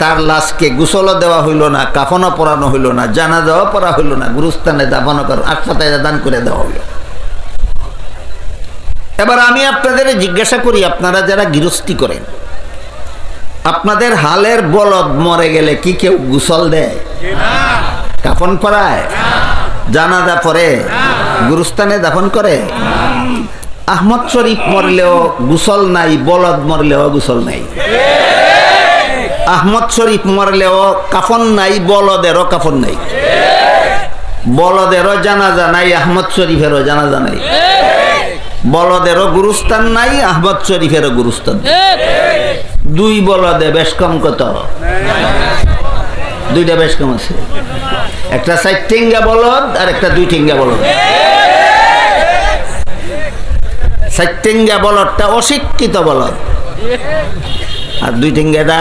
তার লাশকে গোসলও দেওয়া হইল না, কাফনও পরানো হইল না, জানাজাও পড়া হইল না, গুরুস্থানে দাফনও হাসপাতালে দান করে দেওয়া হইল। এবার আমি আপনাদের জিজ্ঞাসা করি, আপনারা যারা গৃহস্থী করেন, আপনাদের হালের বলদ মরে গেলে কি কেউ গোসল দেয়? কাফন পরায়? জানাজা পড়ে? গুরুস্থানে দাফন করে? আহমদ শরীফ মরলেও গোসল নাই, বলদ মরলেও গোসল নাই। আহমদ শরীফ মরলেও কাফন নাই, বলদেরও কাফন নাই। বলদেরও জানাজা নাই, আহমদ শরীফেরও জানাজা নাই। বলদেরও গুরুস্থান নাই, আহমদ শরীফেরও গুরুস্থান। দুই বলদে বেশ কম কত? দুইটা বেশ কম আছে। একটা 4 ঠেঙ্গা বলদ আর একটা 2 ঠেঙ্গা বলদ। 4 ঠেঙ্গা বলদটা অশিক্ষিত বলদ, আর 2 ঠেঙ্গাটা